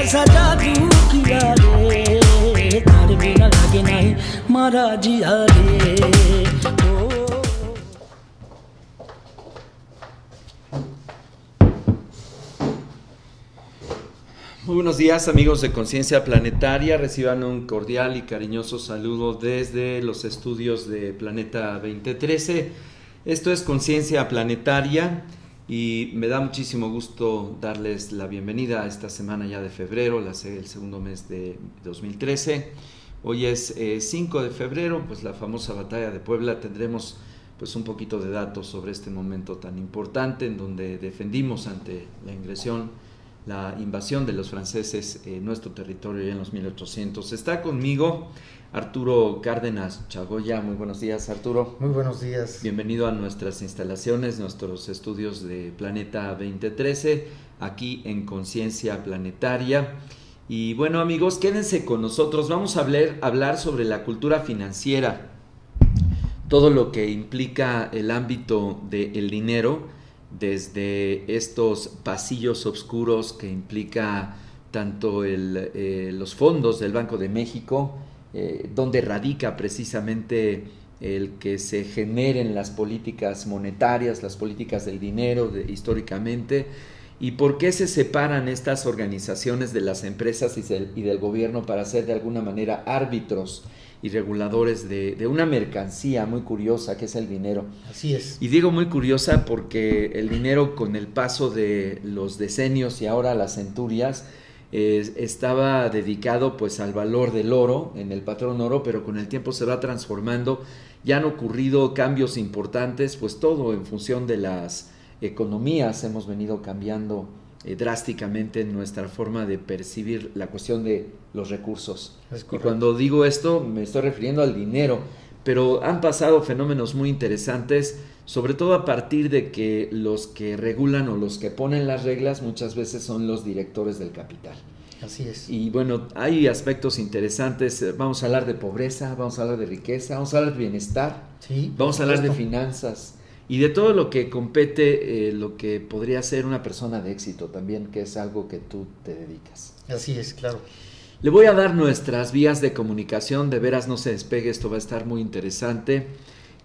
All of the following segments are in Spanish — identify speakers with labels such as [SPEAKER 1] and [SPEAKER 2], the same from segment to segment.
[SPEAKER 1] सजा किया रे तारे बिना लगे नहीं मारा जिया रे
[SPEAKER 2] Muy buenos días, amigos de Conciencia Planetaria. Reciban un cordial y cariñoso saludo desde los estudios de Planeta 2013. Esto es Conciencia Planetaria y me da muchísimo gusto darles la bienvenida a esta semana ya de febrero, el segundo mes de 2013. Hoy es 5 de febrero, pues la famosa batalla de Puebla. Tendremos pues un poquito de datos sobre este momento tan importante en donde defendimos ante la invasión de los franceses en nuestro territorio ya en los 1800. Está conmigo Arturo Cárdenas Chagoya. Muy buenos días, Arturo.
[SPEAKER 3] Muy buenos días.
[SPEAKER 2] Bienvenido a nuestras instalaciones, nuestros estudios de Planeta 2013, aquí en Conciencia Planetaria. Y bueno, amigos, quédense con nosotros. Vamos a hablar sobre la cultura financiera, todo lo que implica el ámbito del dinero, desde estos pasillos oscuros que implica tanto los fondos del Banco de México, donde radica precisamente el que se generen las políticas monetarias, las políticas del dinero históricamente, y por qué se separan estas organizaciones de las empresas y del gobierno para ser de alguna manera árbitros y reguladores de una mercancía muy curiosa que es el dinero.
[SPEAKER 3] Así es.
[SPEAKER 2] Y digo muy curiosa porque el dinero, con el paso de los decenios y ahora las centurias, estaba dedicado pues al valor del oro, en el patrón oro, pero con el tiempo se va transformando. Ya han ocurrido cambios importantes, pues todo en función de las economías. Hemos venido cambiando drásticamente en nuestra forma de percibir la cuestión de los recursos. Y cuando digo esto me estoy refiriendo al dinero, pero han pasado fenómenos muy interesantes, sobre todo a partir de que los que regulan o los que ponen las reglas muchas veces son los directores del capital.
[SPEAKER 3] Así es.
[SPEAKER 2] Y bueno, hay aspectos interesantes. Vamos a hablar de pobreza, vamos a hablar de riqueza, vamos a hablar de bienestar,
[SPEAKER 3] sí,
[SPEAKER 2] vamos a hablar de finanzas y de todo lo que compete, lo que podría ser una persona de éxito también, que es algo que tú te dedicas.
[SPEAKER 3] Así es, claro.
[SPEAKER 2] Le voy a dar nuestras vías de comunicación. De veras, no se despegue, esto va a estar muy interesante,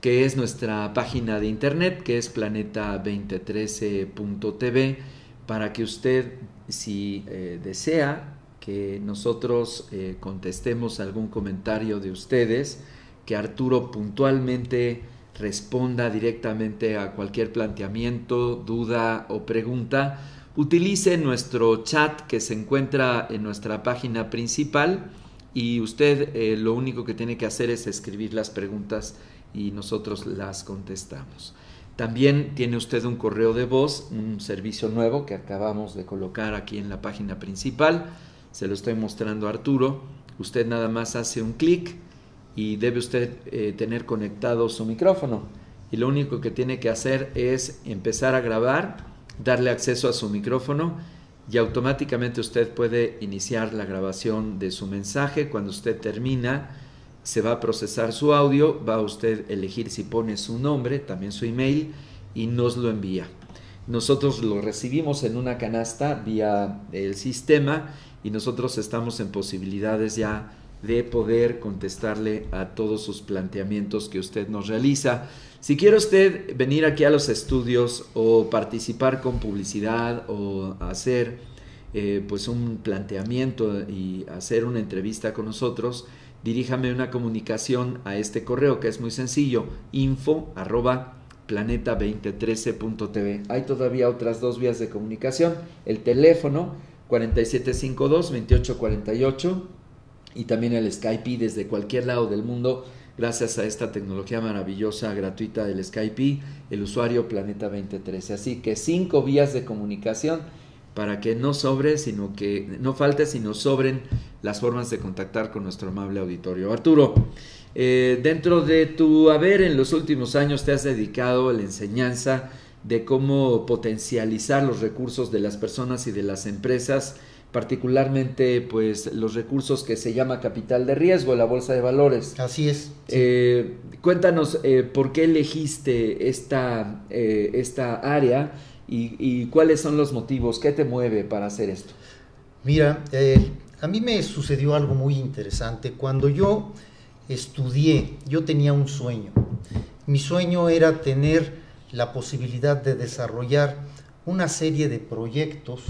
[SPEAKER 2] que es nuestra página de internet, que es planeta2013.tv, para que usted, si desea que nosotros contestemos algún comentario de ustedes, que Arturo puntualmente responda directamente a cualquier planteamiento, duda o pregunta, utilice nuestro chat que se encuentra en nuestra página principal y usted lo único que tiene que hacer es escribir las preguntas y nosotros las contestamos. También tiene usted un correo de voz, un servicio nuevo que acabamos de colocar aquí en la página principal. Se lo estoy mostrando a Arturo. Usted nada más hace un clic y debe usted tener conectado su micrófono, y lo único que tiene que hacer es empezar a grabar, darle acceso a su micrófono y automáticamente usted puede iniciar la grabación de su mensaje. Cuando usted termina, se va a procesar su audio, va a usted elegir si pone su nombre, también su email, y nos lo envía. Nosotros lo recibimos en una canasta vía el sistema y nosotros estamos en posibilidades ya de poder contestarle a todos sus planteamientos que usted nos realiza. Si quiere usted venir aquí a los estudios o participar con publicidad o hacer pues un planteamiento y hacer una entrevista con nosotros, diríjame una comunicación a este correo que es muy sencillo: info@planeta2013.tv. Hay todavía otras dos vías de comunicación: el teléfono 4752-2848 y también el Skype desde cualquier lado del mundo, gracias a esta tecnología maravillosa gratuita del Skype, el usuario Planeta 2013. Así que 5 vías de comunicación para que no sobre, sino que no falte, sino sobren las formas de contactar con nuestro amable auditorio. Arturo, dentro de tu haber en los últimos años te has dedicado a la enseñanza de cómo potencializar los recursos de las personas y de las empresas, particularmente pues los recursos que se llama capital de riesgo, la bolsa de valores.
[SPEAKER 3] Así es.
[SPEAKER 2] Cuéntanos por qué elegiste esta área y cuáles son los motivos, qué te mueve para hacer esto.
[SPEAKER 3] Mira, a mí me sucedió algo muy interesante. Cuando yo estudié, yo tenía un sueño. Mi sueño era tener la posibilidad de desarrollar una serie de proyectos,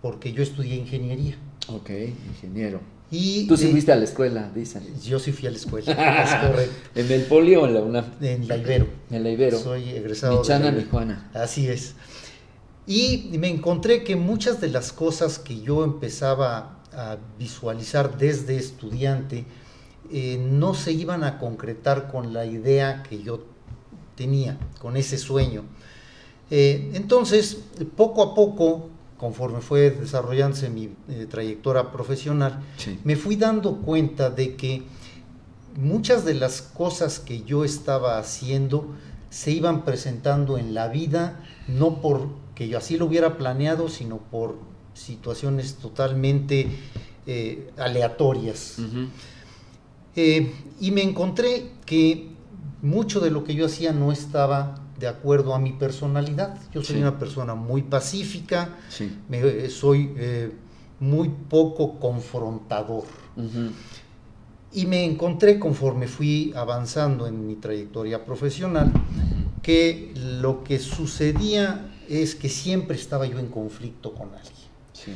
[SPEAKER 3] porque yo estudié ingeniería.
[SPEAKER 2] Ok, ingeniero.
[SPEAKER 3] Y,
[SPEAKER 2] Tú sí fuiste a la escuela, dicen.
[SPEAKER 3] Yo sí fui a la escuela, es correcto.
[SPEAKER 2] ¿En el Poli o en la UNAM?
[SPEAKER 3] En la Ibero.
[SPEAKER 2] En la Ibero.
[SPEAKER 3] Soy egresado
[SPEAKER 2] Michana,
[SPEAKER 3] de la Ibero.
[SPEAKER 2] Michoacán.
[SPEAKER 3] Así es. Y me encontré que muchas de las cosas que yo empezaba a visualizar desde estudiante no se iban a concretar con la idea que yo tenía, con ese sueño. Entonces, poco a poco, conforme fue desarrollándose mi trayectoria profesional,
[SPEAKER 2] Sí.
[SPEAKER 3] me fui dando cuenta de que muchas de las cosas que yo estaba haciendo se iban presentando en la vida, no porque yo así lo hubiera planeado, sino por situaciones totalmente aleatorias.
[SPEAKER 2] Uh-huh.
[SPEAKER 3] Y me encontré que mucho de lo que yo hacía no estaba de acuerdo a mi personalidad. Yo soy
[SPEAKER 2] Sí.
[SPEAKER 3] una persona muy pacífica,
[SPEAKER 2] Sí.
[SPEAKER 3] soy muy poco confrontador.
[SPEAKER 2] Uh-huh.
[SPEAKER 3] Y me encontré, conforme fui avanzando en mi trayectoria profesional, que lo que sucedía es que siempre estaba yo en conflicto con alguien.
[SPEAKER 2] Sí.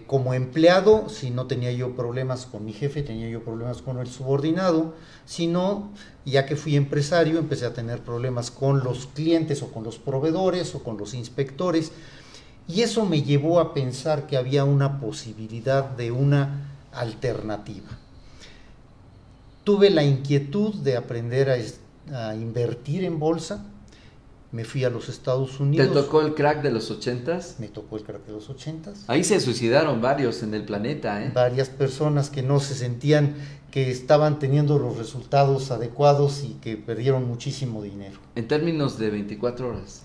[SPEAKER 3] Como empleado, si no tenía yo problemas con mi jefe, tenía yo problemas con el subordinado, sino, ya que fui empresario, empecé a tener problemas con los clientes o con los proveedores o con los inspectores, y eso me llevó a pensar que había una posibilidad de una alternativa. Tuve la inquietud de aprender a invertir en bolsa. Me fui a los Estados Unidos.
[SPEAKER 2] ¿Te tocó el crack de los 80s?
[SPEAKER 3] Me tocó el crack de los 80s.
[SPEAKER 2] Ahí se suicidaron varios en el planeta, ¿eh?
[SPEAKER 3] Varias personas que no se sentían que estaban teniendo los resultados adecuados y que perdieron muchísimo dinero.
[SPEAKER 2] En términos de 24 horas.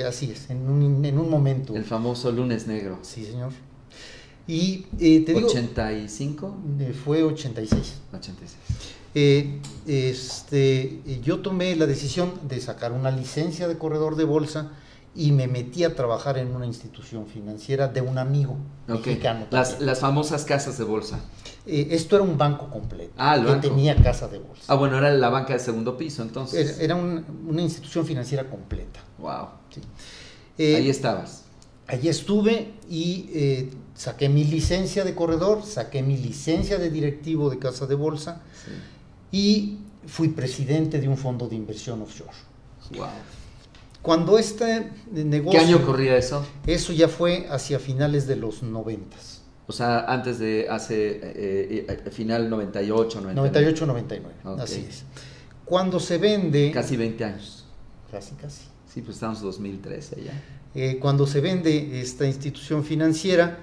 [SPEAKER 3] Así es, en un momento.
[SPEAKER 2] El famoso lunes negro.
[SPEAKER 3] Sí, señor. Y te digo,
[SPEAKER 2] ¿85?
[SPEAKER 3] fue 86.
[SPEAKER 2] 86.
[SPEAKER 3] Yo tomé la decisión de sacar una licencia de corredor de bolsa y me metí a trabajar en una institución financiera de un amigo mexicano.
[SPEAKER 2] Las famosas casas de bolsa.
[SPEAKER 3] Esto era un banco completo.
[SPEAKER 2] El banco.
[SPEAKER 3] Tenía casa de bolsa.
[SPEAKER 2] Bueno, era la banca de segundo piso, entonces.
[SPEAKER 3] Era una institución financiera completa.
[SPEAKER 2] Wow.
[SPEAKER 3] Sí.
[SPEAKER 2] Ahí estabas.
[SPEAKER 3] Allí estuve y saqué mi licencia de corredor, saqué mi licencia de directivo de casa de bolsa.
[SPEAKER 2] Sí.
[SPEAKER 3] Y fui presidente de un fondo de inversión offshore.
[SPEAKER 2] Wow.
[SPEAKER 3] Cuando este negocio...
[SPEAKER 2] ¿Qué año corría eso?
[SPEAKER 3] Eso ya fue hacia finales de los 90s.
[SPEAKER 2] O sea, antes de final 98, 99.
[SPEAKER 3] 98-99,
[SPEAKER 2] Okay.
[SPEAKER 3] Así es. Cuando se vende...
[SPEAKER 2] Casi 20 años.
[SPEAKER 3] Casi.
[SPEAKER 2] Sí, pues estamos en 2013 ya.
[SPEAKER 3] Cuando se vende esta institución financiera,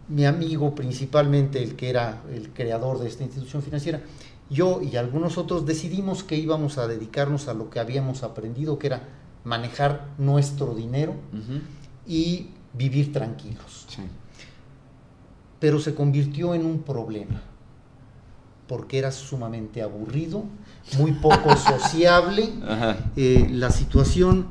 [SPEAKER 3] mi amigo principalmente, el que era el creador de esta institución financiera, yo y algunos otros decidimos que íbamos a dedicarnos a lo que habíamos aprendido, que era manejar nuestro dinero
[SPEAKER 2] Uh-huh.
[SPEAKER 3] y vivir tranquilos.
[SPEAKER 2] Sí.
[SPEAKER 3] Pero se convirtió en un problema, porque era sumamente aburrido, muy poco sociable.
[SPEAKER 2] Ajá.
[SPEAKER 3] La situación,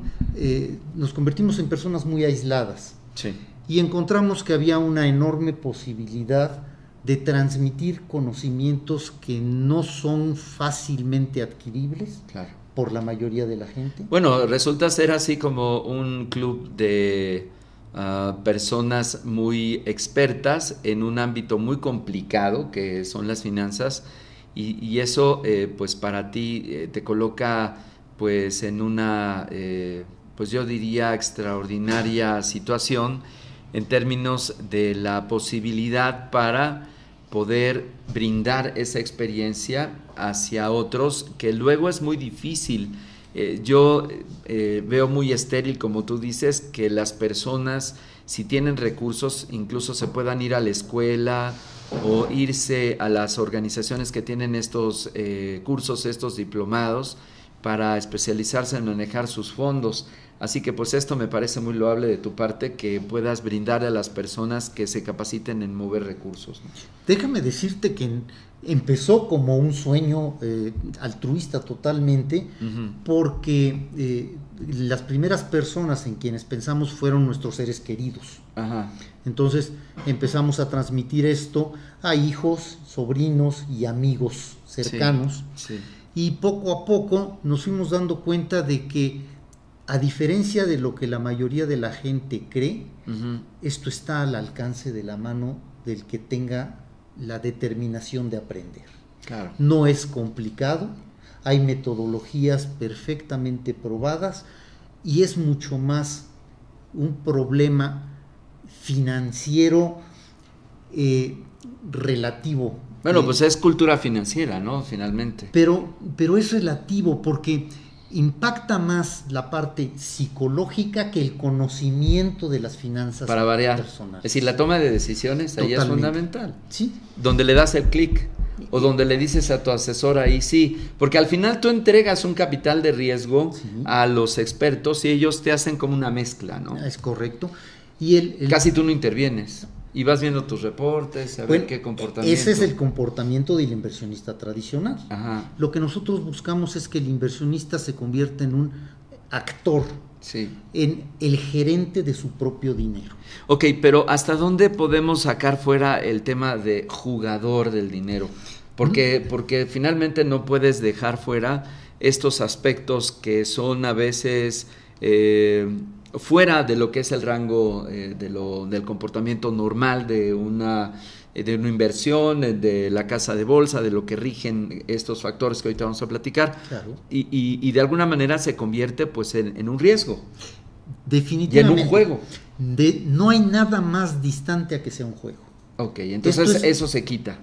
[SPEAKER 3] nos convertimos en personas muy aisladas.
[SPEAKER 2] Sí.
[SPEAKER 3] Y encontramos que había una enorme posibilidad de transmitir conocimientos que no son fácilmente adquiribles,
[SPEAKER 2] Claro.
[SPEAKER 3] por la mayoría de la gente.
[SPEAKER 2] Bueno, resulta ser así como un club de personas muy expertas en un ámbito muy complicado que son las finanzas, y eso pues para ti te coloca pues en una pues yo diría extraordinaria situación en términos de la posibilidad para poder brindar esa experiencia hacia otros, que luego es muy difícil. Yo veo muy estéril, como tú dices, que las personas, si tienen recursos, incluso se puedan ir a la escuela o irse a las organizaciones que tienen estos cursos, estos diplomados, para especializarse en manejar sus fondos. Así que pues esto me parece muy loable de tu parte, que puedas brindarle a las personas que se capaciten en mover recursos, ¿no?
[SPEAKER 3] Déjame decirte que empezó como un sueño altruista totalmente, porque las primeras personas en quienes pensamos fueron nuestros seres queridos.
[SPEAKER 2] Ajá.
[SPEAKER 3] Entonces empezamos a transmitir esto a hijos, sobrinos y amigos cercanos.
[SPEAKER 2] Sí, sí.
[SPEAKER 3] Y poco a poco nos fuimos dando cuenta de que, a diferencia de lo que la mayoría de la gente cree, esto está al alcance de la mano del que tenga la determinación de aprender.
[SPEAKER 2] Claro.
[SPEAKER 3] No es complicado, hay metodologías perfectamente probadas y es mucho más un problema financiero relativo.
[SPEAKER 2] Bueno, pues es cultura financiera, ¿no? Finalmente.
[SPEAKER 3] Pero es relativo porque impacta más la parte psicológica que el conocimiento de las finanzas
[SPEAKER 2] Para variar.
[SPEAKER 3] personales.
[SPEAKER 2] Es decir, la toma de decisiones ahí es fundamental.
[SPEAKER 3] Sí.
[SPEAKER 2] Donde le das el clic o donde le dices a tu asesor ahí sí, porque al final tú entregas un capital de riesgo a los expertos y ellos te hacen como una mezcla, ¿no?
[SPEAKER 3] Es correcto. Y
[SPEAKER 2] casi tú no intervienes y vas viendo tus reportes, a ver qué comportamiento.
[SPEAKER 3] Ese es el comportamiento del inversionista tradicional.
[SPEAKER 2] Ajá.
[SPEAKER 3] Lo que nosotros buscamos es que el inversionista se convierta en un actor, en el gerente de su propio dinero.
[SPEAKER 2] Ok, pero ¿hasta dónde podemos sacar fuera el tema de jugador del dinero? Porque finalmente no puedes dejar fuera estos aspectos que son a veces fuera de lo que es el rango del comportamiento normal de una inversión, de la casa de bolsa, de lo que rigen estos factores que ahorita vamos a platicar.
[SPEAKER 3] Claro.
[SPEAKER 2] Y de alguna manera se convierte pues en un riesgo.
[SPEAKER 3] Definitivamente.
[SPEAKER 2] Y en un juego.
[SPEAKER 3] No hay nada más distante a que sea un juego.
[SPEAKER 2] Ok, entonces eso se quita.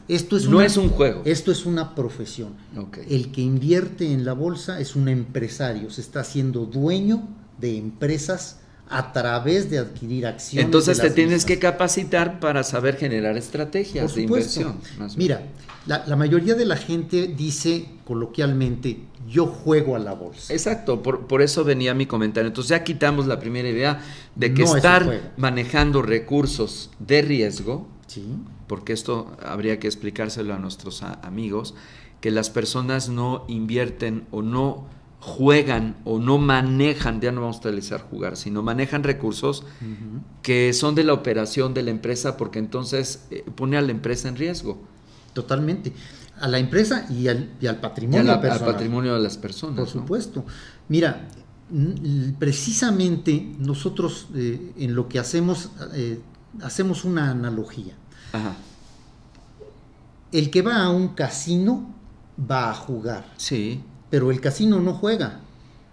[SPEAKER 3] No
[SPEAKER 2] es un juego.
[SPEAKER 3] Esto es una profesión.
[SPEAKER 2] Okay.
[SPEAKER 3] El que invierte en la bolsa es un empresario, se está haciendo dueño de empresas a través de adquirir acciones.
[SPEAKER 2] Entonces
[SPEAKER 3] de
[SPEAKER 2] te
[SPEAKER 3] las
[SPEAKER 2] tienes
[SPEAKER 3] mismas.
[SPEAKER 2] que capacitar para saber generar estrategias de inversión.
[SPEAKER 3] Mira, la mayoría de la gente dice coloquialmente, yo juego a la bolsa.
[SPEAKER 2] Exacto, por eso venía mi comentario. Entonces ya quitamos la primera idea de que
[SPEAKER 3] No
[SPEAKER 2] estar manejando recursos de riesgo,
[SPEAKER 3] sí,
[SPEAKER 2] porque esto habría que explicárselo a nuestros amigos, que las personas no invierten o no juegan o no manejan, ya no vamos a utilizar jugar, sino manejan recursos que son de la operación de la empresa, porque entonces pone a la empresa en riesgo.
[SPEAKER 3] Totalmente. A la empresa y al patrimonio personal.
[SPEAKER 2] Al patrimonio de las personas.
[SPEAKER 3] Por supuesto. ¿No? Mira, precisamente nosotros en lo que hacemos una analogía.
[SPEAKER 2] Ajá.
[SPEAKER 3] El que va a un casino va a jugar.
[SPEAKER 2] Sí.
[SPEAKER 3] Pero el casino no juega.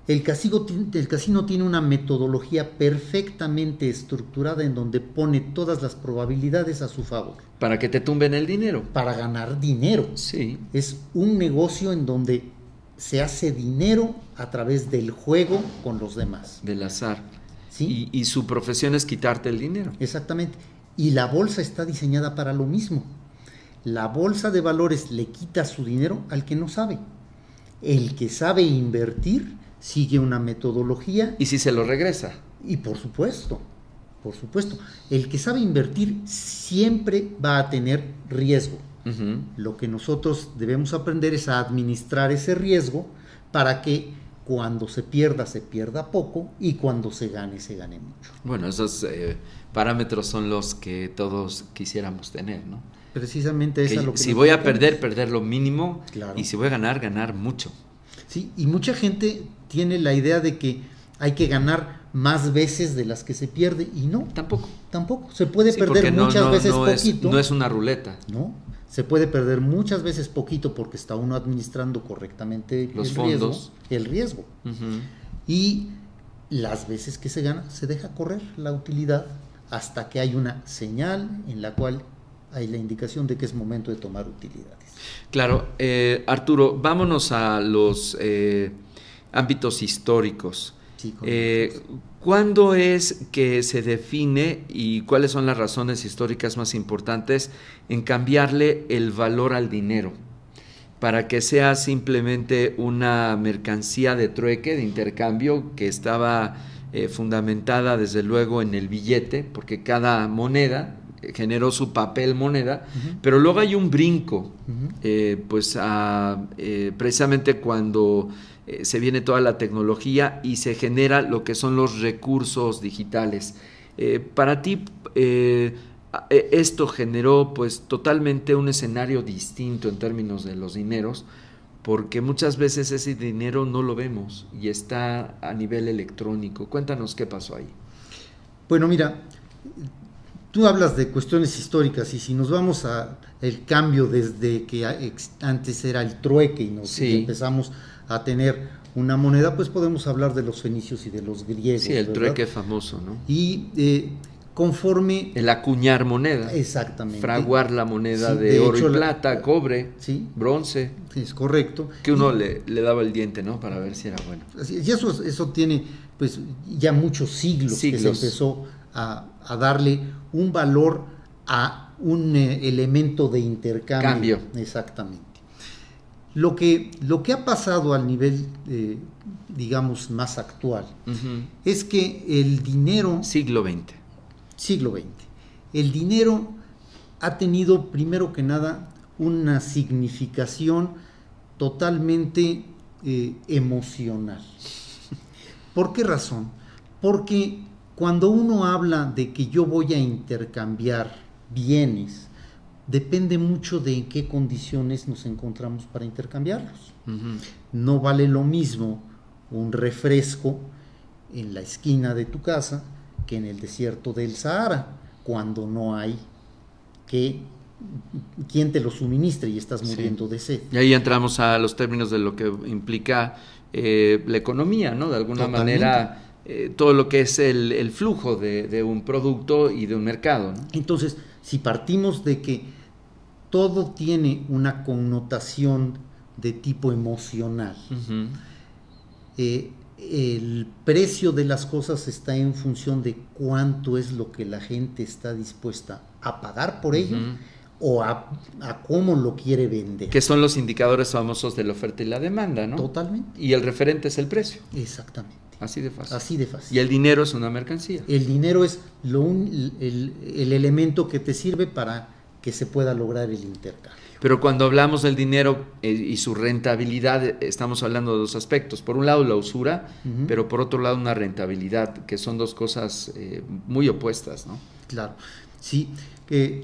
[SPEAKER 3] El casino tiene una metodología perfectamente estructurada en donde pone todas las probabilidades a su favor.
[SPEAKER 2] Para que te tumben el dinero.
[SPEAKER 3] Para ganar dinero.
[SPEAKER 2] Sí.
[SPEAKER 3] Es un negocio en donde se hace dinero a través del juego con los demás.
[SPEAKER 2] Del azar.
[SPEAKER 3] ¿Sí?
[SPEAKER 2] Y su profesión es quitarte el dinero.
[SPEAKER 3] Exactamente. Y la bolsa está diseñada para lo mismo. La bolsa de valores le quita su dinero al que no sabe. El que sabe invertir sigue una metodología.
[SPEAKER 2] ¿Y si se lo regresa?
[SPEAKER 3] Y por supuesto, el que sabe invertir siempre va a tener riesgo. Lo que nosotros debemos aprender es a administrar ese riesgo para que cuando se pierda poco y cuando se gane mucho.
[SPEAKER 2] Bueno, esos parámetros son los que todos quisiéramos tener, ¿no?
[SPEAKER 3] Precisamente es a lo que
[SPEAKER 2] si voy a perder lo mínimo,
[SPEAKER 3] claro.
[SPEAKER 2] Y si voy a ganar mucho.
[SPEAKER 3] Sí, y mucha gente tiene la idea de que hay que ganar más veces de las que se pierde, y no. Tampoco. Se puede perder muchas veces poquito.
[SPEAKER 2] No es una ruleta.
[SPEAKER 3] No, se puede perder muchas veces poquito porque está uno administrando correctamente
[SPEAKER 2] los fondos.
[SPEAKER 3] El riesgo. Y las veces que se gana, se deja correr la utilidad hasta que hay una señal en la cual hay la indicación de que es momento de tomar utilidades.
[SPEAKER 2] Claro, Arturo, vámonos a los ámbitos históricos.
[SPEAKER 3] Sí,
[SPEAKER 2] ¿Cuándo es que se define y cuáles son las razones históricas más importantes en cambiarle el valor al dinero para que sea simplemente una mercancía de trueque, de intercambio que estaba fundamentada desde luego en el billete, porque cada moneda generó su papel moneda, pero luego hay un brinco, precisamente cuando se viene toda la tecnología y se genera lo que son los recursos digitales. Para ti, esto generó pues totalmente un escenario distinto en términos de los dineros, porque muchas veces ese dinero no lo vemos y está a nivel electrónico. Cuéntanos qué pasó ahí.
[SPEAKER 3] Bueno, mira, tú hablas de cuestiones históricas y si nos vamos a el cambio desde que antes era el trueque y empezamos a tener una moneda, pues podemos hablar de los fenicios y de los griegos.
[SPEAKER 2] Sí, el
[SPEAKER 3] ¿verdad?
[SPEAKER 2] trueque famoso, ¿no?
[SPEAKER 3] Y conforme...
[SPEAKER 2] El acuñar moneda.
[SPEAKER 3] Exactamente.
[SPEAKER 2] Fraguar la moneda de oro y plata, cobre, bronce.
[SPEAKER 3] Es correcto.
[SPEAKER 2] Que uno le daba el diente, ¿no? Para ver si era bueno.
[SPEAKER 3] Y eso tiene pues ya muchos siglos que se empezó a darle un valor a un elemento de intercambio. Exactamente. Lo que ha pasado al nivel, digamos, más actual, es que el dinero...
[SPEAKER 2] Siglo XX.
[SPEAKER 3] El dinero ha tenido, primero que nada, una significación totalmente emocional. ¿Por qué razón? Porque cuando uno habla de que yo voy a intercambiar bienes, depende mucho de en qué condiciones nos encontramos para intercambiarlos. No vale lo mismo un refresco en la esquina de tu casa que en el desierto del Sahara, cuando no hay quien te lo suministre y estás muriendo de sed.
[SPEAKER 2] Y ahí entramos a los términos de lo que implica la economía, ¿no? De alguna manera, todo lo que es el flujo de un producto y de un mercado, ¿no?
[SPEAKER 3] Entonces, si partimos de que todo tiene una connotación de tipo emocional, el precio de las cosas está en función de cuánto es lo que la gente está dispuesta a pagar por ello o a cómo lo quiere vender.
[SPEAKER 2] Que son los indicadores famosos de la oferta y la demanda, ¿no?
[SPEAKER 3] Totalmente.
[SPEAKER 2] Y el referente es el precio.
[SPEAKER 3] Exactamente.
[SPEAKER 2] Así de fácil.
[SPEAKER 3] Así de fácil.
[SPEAKER 2] Y el dinero es una mercancía.
[SPEAKER 3] El dinero es el elemento que te sirve para que se pueda lograr el intercambio.
[SPEAKER 2] Pero cuando hablamos del dinero y su rentabilidad, estamos hablando de dos aspectos. Por un lado la usura, pero por otro lado una rentabilidad, que son dos cosas muy opuestas, ¿no?
[SPEAKER 3] Claro, sí.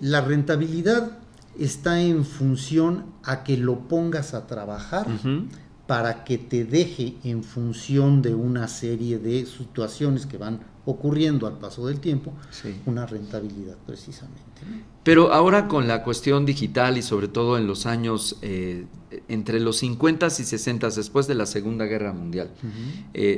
[SPEAKER 3] La rentabilidad está en función a que lo pongas a trabajar para que te deje en función de una serie de situaciones que van ocurriendo al paso del tiempo, una rentabilidad precisamente, ¿no?
[SPEAKER 2] Pero ahora con la cuestión digital y sobre todo en los años entre los 50 y 60, después de la Segunda Guerra Mundial,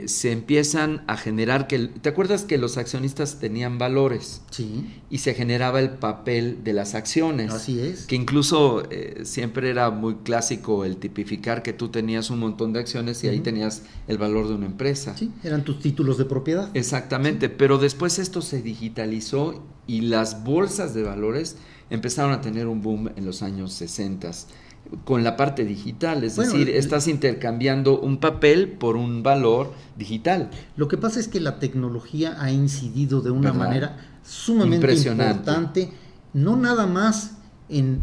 [SPEAKER 2] se empiezan a generar ¿te acuerdas que los accionistas tenían valores?
[SPEAKER 3] Sí.
[SPEAKER 2] Y se generaba el papel de las acciones.
[SPEAKER 3] Así es.
[SPEAKER 2] Que incluso siempre era muy clásico el tipificar que tú tenías un montón de acciones y ahí tenías el valor de una empresa.
[SPEAKER 3] Sí, eran tus títulos de propiedad.
[SPEAKER 2] Exactamente, pero después esto se digitalizó y las bolsas de valores empezaron a tener un boom en los años 60 con la parte digital, es decir, estás intercambiando un papel por un valor digital.
[SPEAKER 3] Lo que pasa es que la tecnología ha incidido de una manera sumamente importante, no nada más en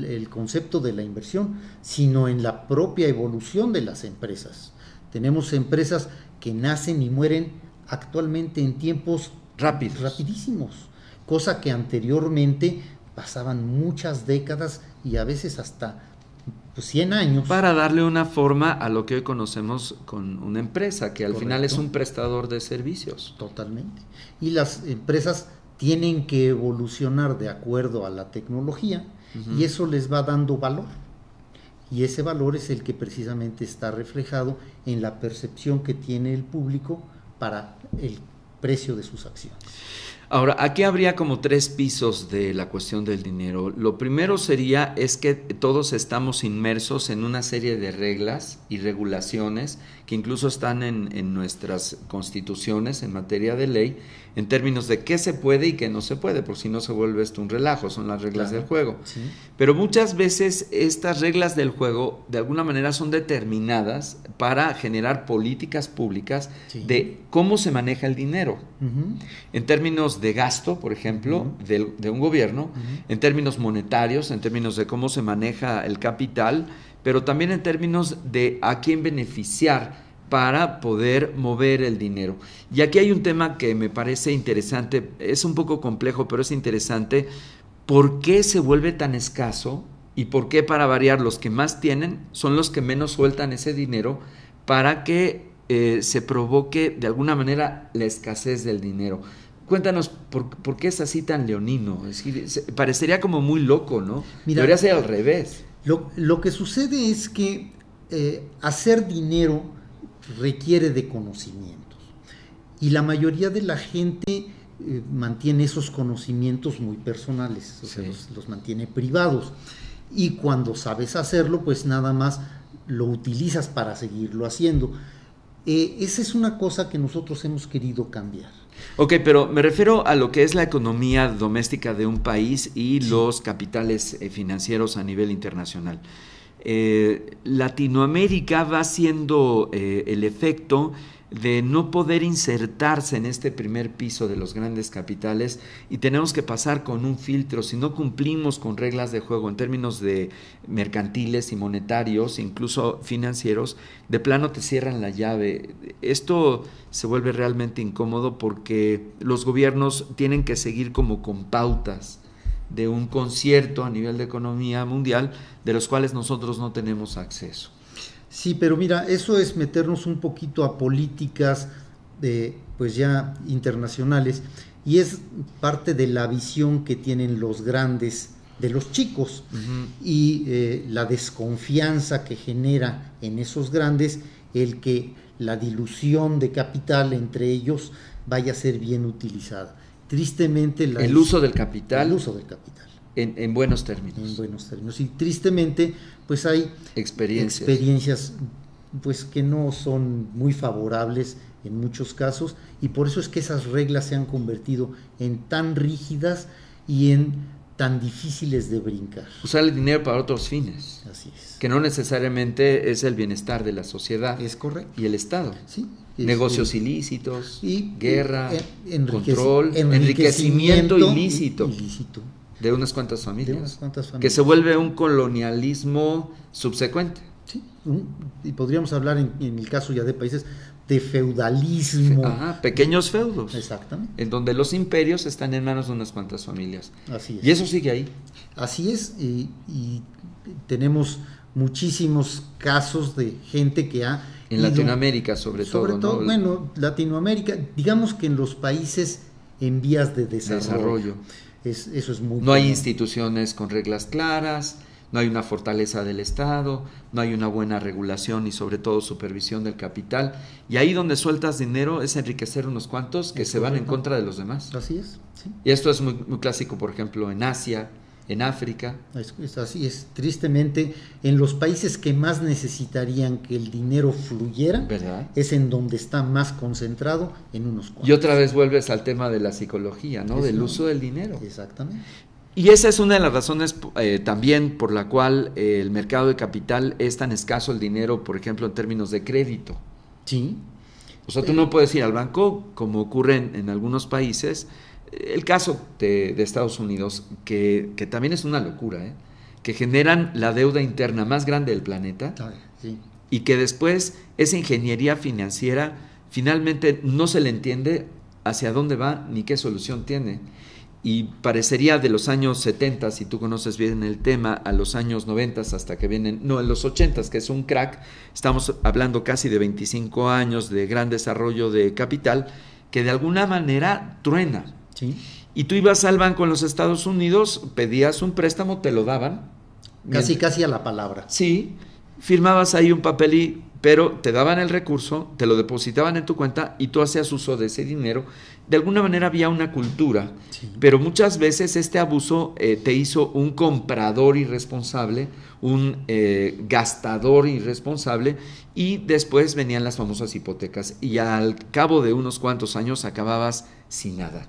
[SPEAKER 3] el concepto de la inversión, sino en la propia evolución de las empresas. Tenemos empresas que nacen y mueren actualmente en tiempos rapidísimos, cosa que anteriormente pasaban muchas décadas y a veces hasta 100 años.
[SPEAKER 2] Para darle una forma a lo que hoy conocemos con una empresa, que al final es un prestador de servicios.
[SPEAKER 3] Totalmente. Y las empresas tienen que evolucionar de acuerdo a la tecnología y eso les va dando valor. Y ese valor es el que precisamente está reflejado en la percepción que tiene el público para el precio de sus acciones.
[SPEAKER 2] Ahora, aquí habría como 3 pisos de la cuestión del dinero. Lo primero es que todos estamos inmersos en una serie de reglas y regulaciones que incluso están en nuestras constituciones en materia de ley, en términos de qué se puede y qué no se puede, por si no se vuelve esto un relajo, son las reglas del juego.
[SPEAKER 3] Sí.
[SPEAKER 2] Pero muchas veces estas reglas del juego de alguna manera son determinadas para generar políticas públicas de cómo se maneja el dinero. En términos de gasto, por ejemplo, de un gobierno, en términos monetarios, en términos de cómo se maneja el capital, pero también en términos de a quién beneficiar para poder mover el dinero. Y aquí hay un tema que me parece interesante, es un poco complejo, pero es interesante. ¿Por qué se vuelve tan escaso? ¿Y por qué, para variar, los que más tienen son los que menos sueltan ese dinero para que se provoque de alguna manera la escasez del dinero? Cuéntanos, ¿por qué es así tan leonino? Es decir, parecería como muy loco, ¿no?
[SPEAKER 3] Mira,
[SPEAKER 2] debería ser al revés.
[SPEAKER 3] Lo que sucede es que hacer dinero requiere de conocimientos, y la mayoría de la gente mantiene esos conocimientos muy personales, o sea, los mantiene privados, y cuando sabes hacerlo, pues nada más lo utilizas para seguirlo haciendo. Esa es una cosa que nosotros hemos querido cambiar.
[SPEAKER 2] Ok, pero me refiero a lo que es la economía doméstica de un país y los capitales financieros a nivel internacional. Latinoamérica va siendo el efecto de no poder insertarse en este primer piso de los grandes capitales, y tenemos que pasar con un filtro. Si no cumplimos con reglas de juego en términos de mercantiles y monetarios, incluso financieros, de plano te cierran la llave. Esto se vuelve realmente incómodo porque los gobiernos tienen que seguir como con pautas de un concierto a nivel de economía mundial, de los cuales nosotros no tenemos acceso.
[SPEAKER 3] Sí, pero mira, eso es meternos un poquito a políticas pues ya internacionales, y es parte de la visión que tienen los grandes de los chicos, y la desconfianza que genera en esos grandes el que la dilución de capital entre ellos vaya a ser bien utilizada. Tristemente
[SPEAKER 2] el uso del capital.
[SPEAKER 3] El uso del capital.
[SPEAKER 2] En buenos términos.
[SPEAKER 3] En buenos términos. Y tristemente, pues hay experiencias pues que no son muy favorables en muchos casos, y por eso es que esas reglas se han convertido en tan rígidas y en tan difíciles de brincar.
[SPEAKER 2] Usar el dinero para otros fines.
[SPEAKER 3] Así es.
[SPEAKER 2] Que no necesariamente es el bienestar de la sociedad.
[SPEAKER 3] Es correcto.
[SPEAKER 2] Y el Estado.
[SPEAKER 3] Sí.
[SPEAKER 2] Negocios ilícitos,
[SPEAKER 3] y
[SPEAKER 2] guerra, control, enriquecimiento ilícito. De unas cuantas familias. Que se vuelve un colonialismo subsecuente.
[SPEAKER 3] Sí, y podríamos hablar en el caso ya de países de feudalismo.
[SPEAKER 2] Pequeños feudos.
[SPEAKER 3] Exactamente.
[SPEAKER 2] En donde los imperios están en manos de unas cuantas familias.
[SPEAKER 3] Así es.
[SPEAKER 2] Y eso sigue ahí.
[SPEAKER 3] Así es, y tenemos muchísimos casos de gente que ha
[SPEAKER 2] en Latinoamérica sobre todo, ¿no?
[SPEAKER 3] Bueno, Latinoamérica, digamos que en los países en vías de desarrollo. Eso es muy...
[SPEAKER 2] No hay instituciones con reglas claras, no hay una fortaleza del Estado, no hay una buena regulación y sobre todo supervisión del capital. Y ahí donde sueltas dinero es enriquecer unos cuantos que se van en contra de los demás.
[SPEAKER 3] Así es. Sí.
[SPEAKER 2] Y esto es muy, muy clásico, por ejemplo, en Asia, en África.
[SPEAKER 3] Es así es. Tristemente, en los países que más necesitarían que el dinero fluyera,
[SPEAKER 2] ¿verdad? Es
[SPEAKER 3] en donde está más concentrado, en unos cuantos.
[SPEAKER 2] Y otra vez vuelves al tema de la psicología, ¿no? Del uso del dinero.
[SPEAKER 3] Exactamente.
[SPEAKER 2] Y esa es una de las razones también por la cual el mercado de capital es tan escaso el dinero, por ejemplo, en términos de crédito.
[SPEAKER 3] Sí.
[SPEAKER 2] O sea, tú no puedes ir al banco, como ocurre en algunos países. El caso de Estados Unidos, que también es una locura, que generan la deuda interna más grande del planeta,
[SPEAKER 3] sí.
[SPEAKER 2] Y que después esa ingeniería financiera finalmente no se le entiende hacia dónde va ni qué solución tiene. Y parecería de los años 70, si tú conoces bien el tema, a los años 90 hasta que vienen, no, en los 80, que es un crack. Estamos hablando casi de 25 años de gran desarrollo de capital que de alguna manera truena.
[SPEAKER 3] Sí.
[SPEAKER 2] Y tú ibas al banco en los Estados Unidos, pedías un préstamo, te lo daban.
[SPEAKER 3] Casi a la palabra.
[SPEAKER 2] Sí, firmabas ahí un papel y pero te daban el recurso, te lo depositaban en tu cuenta y tú hacías uso de ese dinero. De alguna manera había una cultura,
[SPEAKER 3] Sí.
[SPEAKER 2] pero muchas veces este abuso te hizo un comprador irresponsable, un gastador irresponsable, y después venían las famosas hipotecas y al cabo de unos cuantos años acababas sin nada.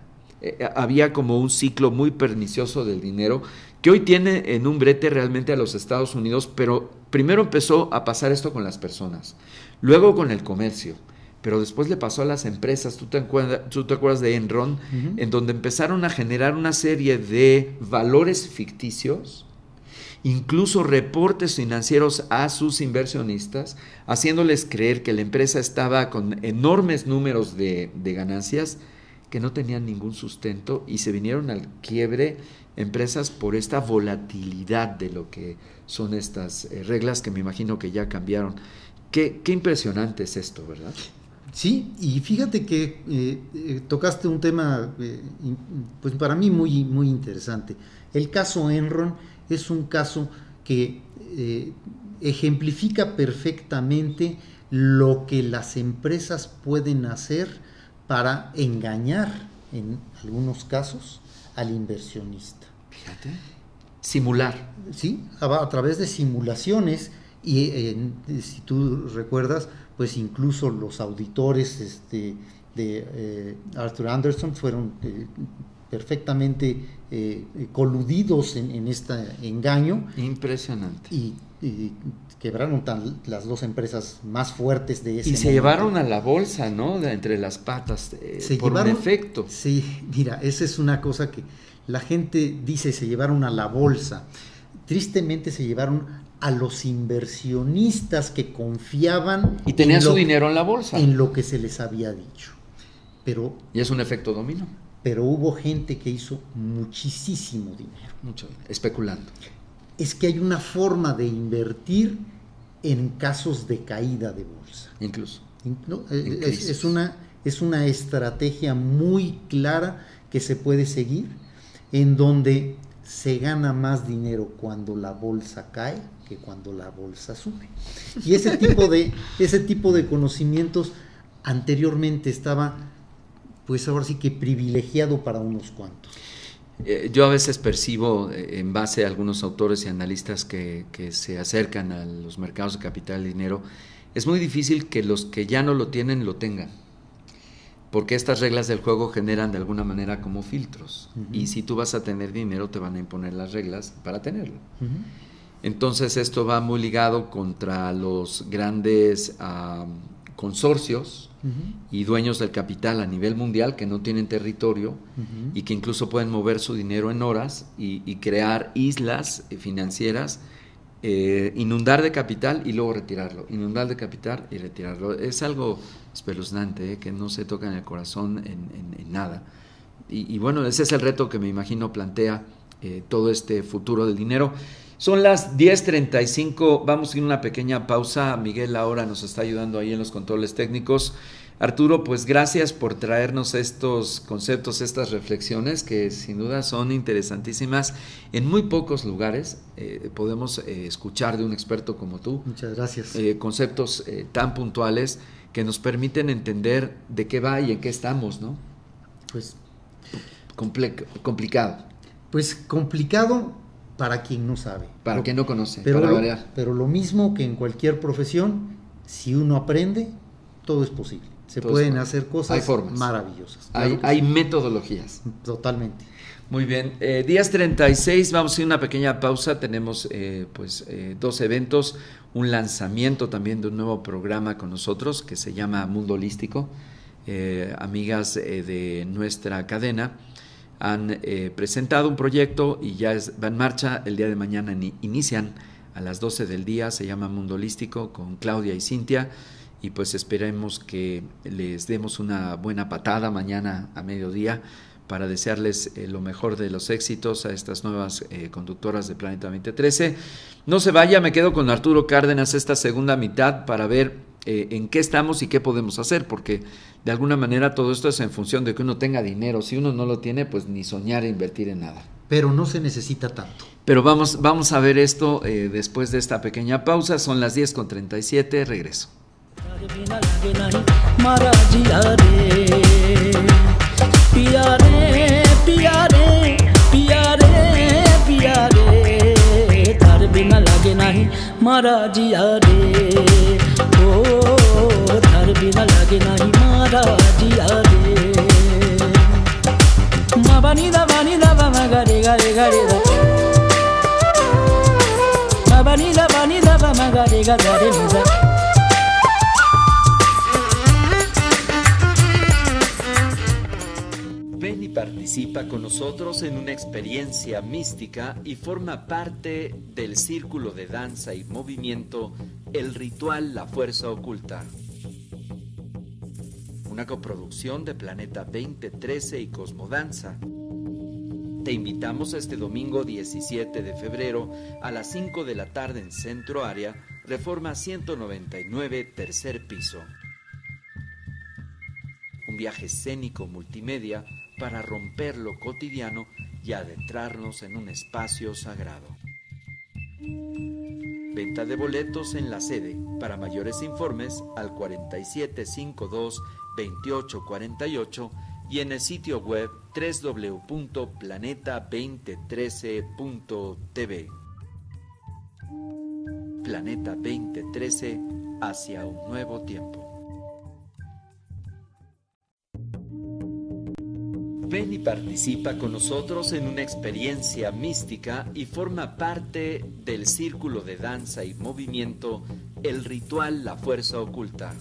[SPEAKER 2] Había como un ciclo muy pernicioso del dinero que hoy tiene en un brete realmente a los Estados Unidos, pero primero empezó a pasar esto con las personas, luego con el comercio, pero después le pasó a las empresas. ¿Tú te acuerdas de Enron?
[SPEAKER 3] Uh-huh.
[SPEAKER 2] En donde empezaron a generar una serie de valores ficticios, incluso reportes financieros a sus inversionistas, haciéndoles creer que la empresa estaba con enormes números de ganancias que no tenían ningún sustento, y se vinieron al quiebre empresas por esta volatilidad de lo que son estas reglas, que me imagino que ya cambiaron. Qué impresionante es esto, ¿verdad?
[SPEAKER 3] Sí, y fíjate que tocaste un tema pues para mí muy, muy interesante. El caso Enron es un caso que ejemplifica perfectamente lo que las empresas pueden hacer para engañar, en algunos casos, al inversionista.
[SPEAKER 2] Fíjate. Simular.
[SPEAKER 3] Sí, a través de simulaciones, y si tú recuerdas, pues incluso los auditores de Arthur Andersen fueron perfectamente coludidos en este engaño.
[SPEAKER 2] Impresionante.
[SPEAKER 3] Y quebraron las dos empresas más fuertes de ese
[SPEAKER 2] Y
[SPEAKER 3] momento.
[SPEAKER 2] se llevaron a la bolsa, ¿no? De entre las patas, por un efecto.
[SPEAKER 3] Sí, mira, esa es una cosa que la gente dice, se llevaron a la bolsa. Tristemente se llevaron a los inversionistas que confiaban
[SPEAKER 2] y tenían su dinero en la bolsa,
[SPEAKER 3] en lo que se les había dicho.
[SPEAKER 2] Y es un efecto dominó.
[SPEAKER 3] Pero hubo gente que hizo muchísimo dinero.
[SPEAKER 2] Mucho dinero, especulando.
[SPEAKER 3] Es que hay una forma de invertir en casos de caída de bolsa.
[SPEAKER 2] Incluso.
[SPEAKER 3] No, es una estrategia muy clara que se puede seguir, en donde se gana más dinero cuando la bolsa cae que cuando la bolsa sube. Y ese tipo de conocimientos anteriormente estaba, pues ahora sí que privilegiado para unos cuantos.
[SPEAKER 2] Yo a veces percibo, en base a algunos autores y analistas que se acercan a los mercados de capital y dinero, es muy difícil que los que ya no lo tienen lo tengan, porque estas reglas del juego generan de alguna manera como filtros. Uh-huh. Y si tú vas a tener dinero, te van a imponer las reglas para tenerlo. Uh-huh. Entonces esto va muy ligado contra los grandes consorcios uh-huh. y dueños del capital a nivel mundial que no tienen territorio uh-huh. y que incluso pueden mover su dinero en horas y crear islas financieras, inundar de capital y luego retirarlo, inundar de capital y retirarlo. Es algo espeluznante, que no se toca en el corazón en nada. Y bueno, ese es el reto que me imagino plantea todo este futuro del dinero. Son las 10:35, vamos a ir a una pequeña pausa. Miguel ahora nos está ayudando ahí en los controles técnicos. Arturo, pues gracias por traernos estos conceptos, estas reflexiones que sin duda son interesantísimas. En muy pocos lugares podemos escuchar de un experto como tú.
[SPEAKER 3] Muchas gracias.
[SPEAKER 2] Conceptos tan puntuales que nos permiten entender de qué va y en qué estamos, ¿no?
[SPEAKER 3] Pues
[SPEAKER 2] complicado.
[SPEAKER 3] Pues complicado para quien no sabe.
[SPEAKER 2] Para quien no conoce,
[SPEAKER 3] pero
[SPEAKER 2] para variar.
[SPEAKER 3] Pero lo mismo que en cualquier profesión, si uno aprende, todo es posible. Se pueden hacer cosas maravillosas.
[SPEAKER 2] Claro hay metodologías.
[SPEAKER 3] Totalmente.
[SPEAKER 2] Muy bien. 10:36, vamos a hacer una pequeña pausa. Tenemos dos eventos, un lanzamiento también de un nuevo programa con nosotros que se llama Mundo Holístico. Amigas de nuestra cadena han presentado un proyecto y ya va en marcha. El día de mañana inician a las 12 del día, se llama Mundo Holístico con Claudia y Cintia, y pues esperemos que les demos una buena patada mañana a mediodía para desearles lo mejor de los éxitos a estas nuevas conductoras de Planeta 2013. No se vaya, me quedo con Arturo Cárdenas esta segunda mitad para ver en qué estamos y qué podemos hacer, porque de alguna manera todo esto es en función de que uno tenga dinero. Si uno no lo tiene, pues ni soñar e invertir en nada.
[SPEAKER 3] Pero no se necesita tanto.
[SPEAKER 2] Pero vamos a ver esto después de esta pequeña pausa. Son las 10:37, regreso. Ven y participa con nosotros en una experiencia mística y forma parte del círculo de danza y movimiento El Ritual La Fuerza Oculta. Una coproducción de Planeta 2013 y Cosmodanza. Te invitamos este domingo 17 de febrero a las 5 de la tarde en Centro Área, Reforma 199, tercer piso. Un viaje escénico multimedia para romper lo cotidiano y adentrarnos en un espacio sagrado. Venta de boletos en la sede. Para mayores informes al 4752-2848 y en el sitio web www.planeta2013.tv. Planeta 2013 hacia un nuevo tiempo. Ven y participa con nosotros en una experiencia mística y forma parte del círculo de danza y movimiento El Ritual La Fuerza Oculta.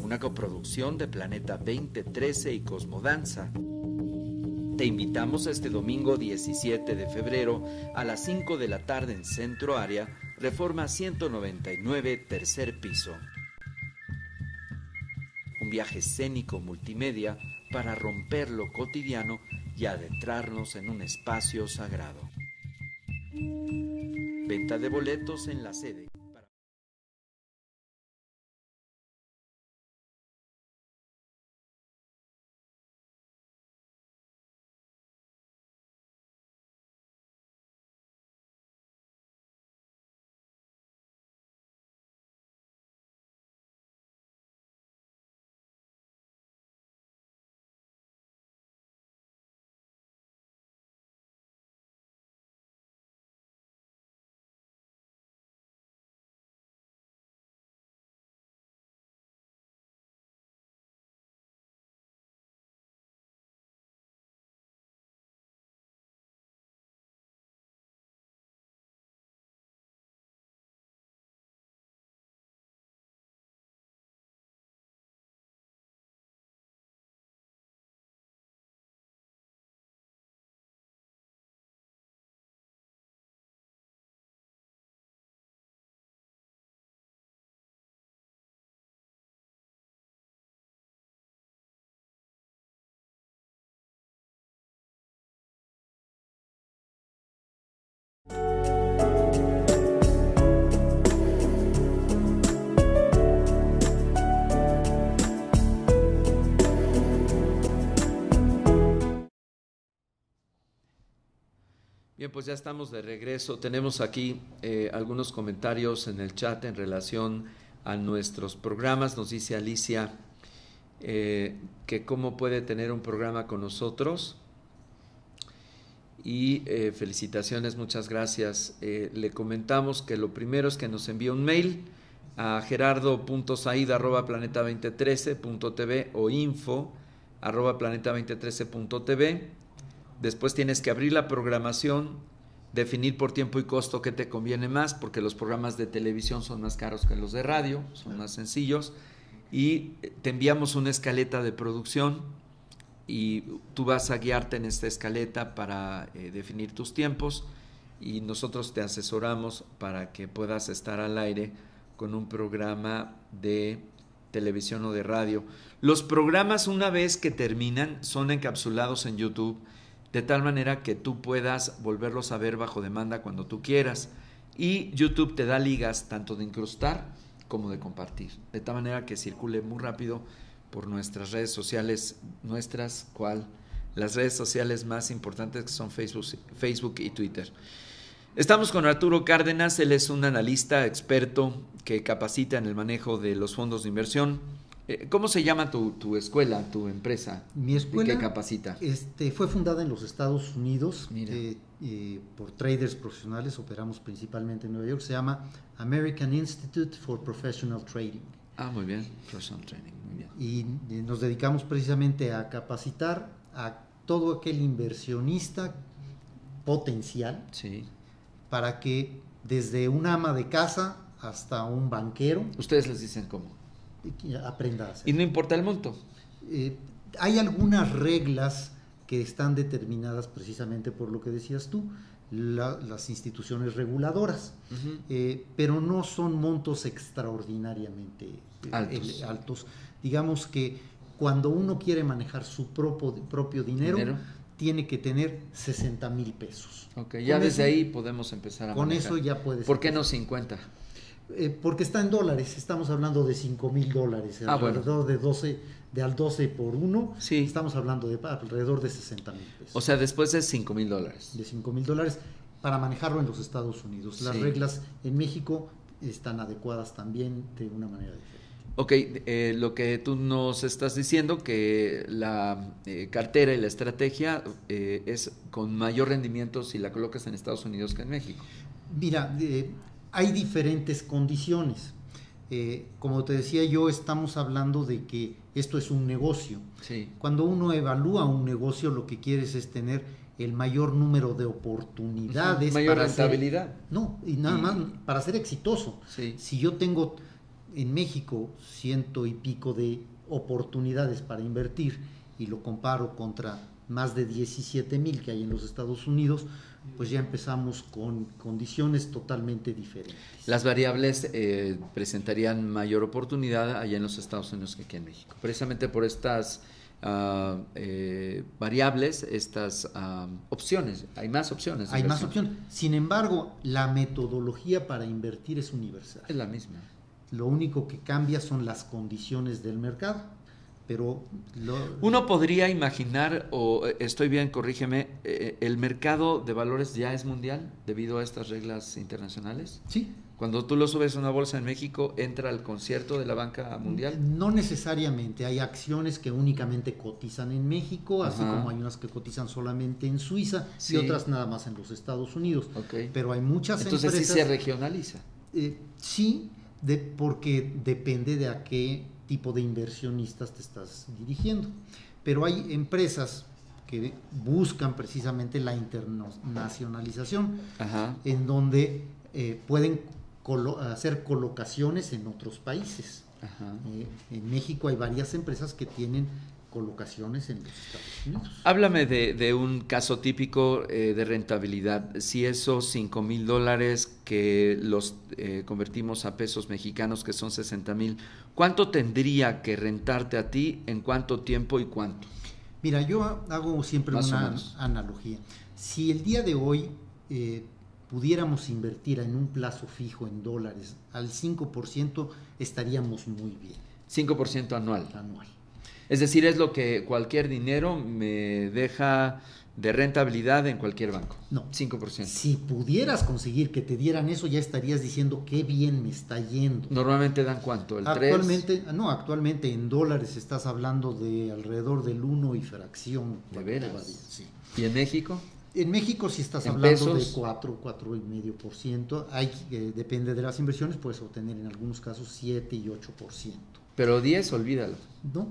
[SPEAKER 2] Una coproducción de Planeta 2013 y Cosmodanza. Te invitamos este domingo 17 de febrero a las 5 de la tarde en Centro Área, Reforma 199, tercer piso. Un viaje escénico multimedia para romper lo cotidiano y adentrarnos en un espacio sagrado. Venta de boletos en la sede. Bien, pues ya estamos de regreso. Tenemos aquí algunos comentarios en el chat en relación a nuestros programas. Nos dice Alicia que cómo puede tener un programa con nosotros. Y felicitaciones, muchas gracias. Le comentamos que lo primero es que nos envíe un mail a gerardo.said@planeta2013.tv o info@planeta2013.tv. Después tienes que abrir la programación, definir por tiempo y costo qué te conviene más, porque los programas de televisión son más caros que los de radio, son más sencillos, y te enviamos una escaleta de producción y tú vas a guiarte en esta escaleta para definir tus tiempos, y nosotros te asesoramos para que puedas estar al aire con un programa de televisión o de radio. Los programas, una vez que terminan, son encapsulados en YouTube, de tal manera que tú puedas volverlos a ver bajo demanda cuando tú quieras. Y YouTube te da ligas tanto de incrustar como de compartir, de tal manera que circule muy rápido por nuestras redes sociales, las redes sociales más importantes, que son Facebook y Twitter. Estamos con Arturo Cárdenas, él es un analista experto que capacita en el manejo de los fondos de inversión. ¿Cómo se llama tu escuela, tu empresa?
[SPEAKER 3] Mi escuela
[SPEAKER 2] ¿Qué capacita?
[SPEAKER 3] Fue fundada en los Estados Unidos
[SPEAKER 2] Mira.
[SPEAKER 3] por traders profesionales, operamos principalmente en Nueva York, se llama American Institute for Professional Trading.
[SPEAKER 2] Ah, muy bien, Professional Training, muy bien.
[SPEAKER 3] Y nos dedicamos precisamente a capacitar a todo aquel inversionista potencial,
[SPEAKER 2] Sí.
[SPEAKER 3] para que desde un ama de casa hasta un banquero
[SPEAKER 2] Ustedes les dicen cómo.
[SPEAKER 3] aprenda a hacer.
[SPEAKER 2] Y no importa el monto.
[SPEAKER 3] Hay algunas reglas que están determinadas precisamente por lo que decías tú, las instituciones reguladoras, pero no son montos extraordinariamente altos. Digamos que cuando uno quiere manejar su propio dinero, tiene que tener 60,000 pesos.
[SPEAKER 2] Ok, ya
[SPEAKER 3] Con
[SPEAKER 2] desde
[SPEAKER 3] eso,
[SPEAKER 2] ahí podemos empezar a
[SPEAKER 3] con
[SPEAKER 2] manejar.
[SPEAKER 3] eso ya puedes.
[SPEAKER 2] ¿Por qué no 50?
[SPEAKER 3] Porque está en dólares, estamos hablando de $5,000, alrededor de al 12 por 1,
[SPEAKER 2] Sí.
[SPEAKER 3] estamos hablando de alrededor de 60,000 pesos.
[SPEAKER 2] O sea, después de $5,000.
[SPEAKER 3] De $5,000 para manejarlo en los Estados Unidos. Las
[SPEAKER 2] Sí.
[SPEAKER 3] reglas en México están adecuadas también de una manera diferente.
[SPEAKER 2] Ok, lo que tú nos estás diciendo, que la cartera y la estrategia es con mayor rendimiento si la colocas en Estados Unidos que en México.
[SPEAKER 3] Mira, hay diferentes condiciones. Como te decía yo, estamos hablando de que esto es un negocio.
[SPEAKER 2] Sí.
[SPEAKER 3] Cuando uno evalúa un negocio, lo que quieres es tener el mayor número de oportunidades.
[SPEAKER 2] Mayor
[SPEAKER 3] para
[SPEAKER 2] rentabilidad.
[SPEAKER 3] y nada más para ser exitoso.
[SPEAKER 2] Sí.
[SPEAKER 3] Si yo tengo en México 100 y pico de oportunidades para invertir y lo comparo contra más de 17,000 que hay en los Estados Unidos, pues ya empezamos con condiciones totalmente diferentes.
[SPEAKER 2] Las variables presentarían mayor oportunidad allá en los Estados Unidos que aquí en México. Precisamente por estas variables, estas opciones. Hay más opciones. de
[SPEAKER 3] Hay más
[SPEAKER 2] inversión.
[SPEAKER 3] opciones. Sin embargo, la metodología para invertir es universal.
[SPEAKER 2] Es la misma.
[SPEAKER 3] Lo único que cambia son las condiciones del mercado. Pero
[SPEAKER 2] uno podría imaginar, o estoy bien, corrígeme, ¿el mercado de valores ya es mundial debido a estas reglas internacionales?
[SPEAKER 3] Sí.
[SPEAKER 2] Cuando tú lo subes a una bolsa en México, ¿entra al concierto de la banca mundial?
[SPEAKER 3] No necesariamente. Hay acciones que únicamente cotizan en México, así como hay unas que cotizan solamente en Suiza y otras nada más en los Estados Unidos.
[SPEAKER 2] Okay.
[SPEAKER 3] Pero hay muchas
[SPEAKER 2] empresas... Entonces sí se regionaliza.
[SPEAKER 3] Sí, porque depende de a qué tipo de inversionistas te estás dirigiendo. Pero hay empresas que buscan precisamente la internacionalización, en donde pueden hacer colocaciones en otros países. En México hay varias empresas que tienen colocaciones en los Estados Unidos.
[SPEAKER 2] Háblame de un caso típico de rentabilidad. Si esos $5,000 que los convertimos a pesos mexicanos, que son 60,000, ¿cuánto tendría que rentarte a ti, en cuánto tiempo y cuánto?
[SPEAKER 3] Mira, yo hago siempre una analogía. Si el día de hoy pudiéramos invertir en un plazo fijo en dólares al 5%, estaríamos muy bien.
[SPEAKER 2] 5% anual.
[SPEAKER 3] Anual.
[SPEAKER 2] Es decir, es lo que cualquier dinero me deja de rentabilidad en cualquier banco.
[SPEAKER 3] No.
[SPEAKER 2] 5%.
[SPEAKER 3] Si pudieras conseguir que te dieran eso, ya estarías diciendo qué bien me está yendo.
[SPEAKER 2] ¿Normalmente dan cuánto? ¿El
[SPEAKER 3] actualmente,
[SPEAKER 2] 3?
[SPEAKER 3] No, actualmente en dólares estás hablando de alrededor del 1 y fracción.
[SPEAKER 2] ¿De veras?
[SPEAKER 3] Sí.
[SPEAKER 2] ¿Y en México?
[SPEAKER 3] En México si estás hablando pesos? De 4,5%. Depende de las inversiones, puedes obtener en algunos casos 7 y 8%.
[SPEAKER 2] Pero 10, olvídalo.
[SPEAKER 3] No.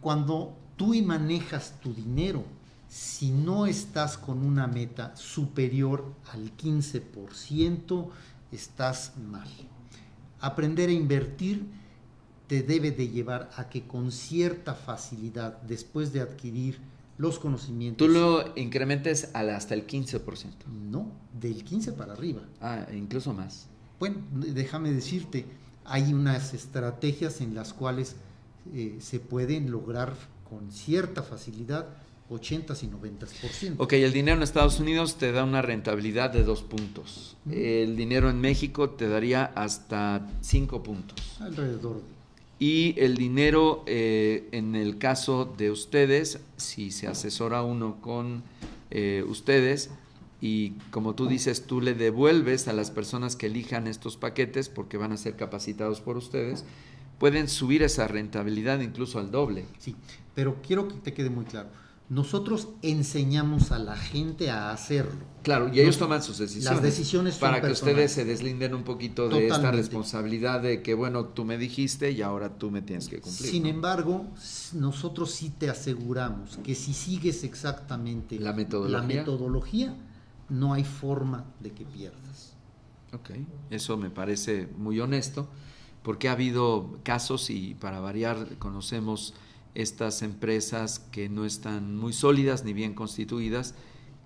[SPEAKER 3] Cuando tú manejas tu dinero, si no estás con una meta superior al 15%, estás mal. Aprender a invertir te debe de llevar a que con cierta facilidad, después de adquirir los conocimientos...
[SPEAKER 2] Tú lo incrementes hasta el 15%.
[SPEAKER 3] No, del 15 para arriba.
[SPEAKER 2] Ah, incluso más.
[SPEAKER 3] Bueno, déjame decirte, hay unas estrategias en las cuales se pueden lograr con cierta facilidad 80 y 90%.
[SPEAKER 2] Ok, el dinero en Estados Unidos te da una rentabilidad de 2 puntos. El dinero en México te daría hasta 5 puntos.
[SPEAKER 3] Alrededor de...
[SPEAKER 2] Y el dinero, en el caso de ustedes, si se asesora uno con ustedes, y como tú dices, tú le devuelves a las personas que elijan estos paquetes porque van a ser capacitados por ustedes, pueden subir esa rentabilidad incluso al doble.
[SPEAKER 3] Sí, pero quiero que te quede muy claro. Nosotros enseñamos a la gente a hacerlo.
[SPEAKER 2] Claro, y ellos toman sus decisiones.
[SPEAKER 3] Las decisiones son
[SPEAKER 2] para que
[SPEAKER 3] personales.
[SPEAKER 2] ustedes se deslinden un poquito de esta responsabilidad de que, bueno, tú me dijiste y ahora tú me tienes que cumplir.
[SPEAKER 3] Sin
[SPEAKER 2] ¿no?
[SPEAKER 3] embargo, nosotros sí te aseguramos que si sigues exactamente
[SPEAKER 2] la metodología,
[SPEAKER 3] no hay forma de que pierdas.
[SPEAKER 2] Ok, eso me parece muy honesto, porque ha habido casos y para variar conocemos estas empresas que no están muy sólidas ni bien constituidas,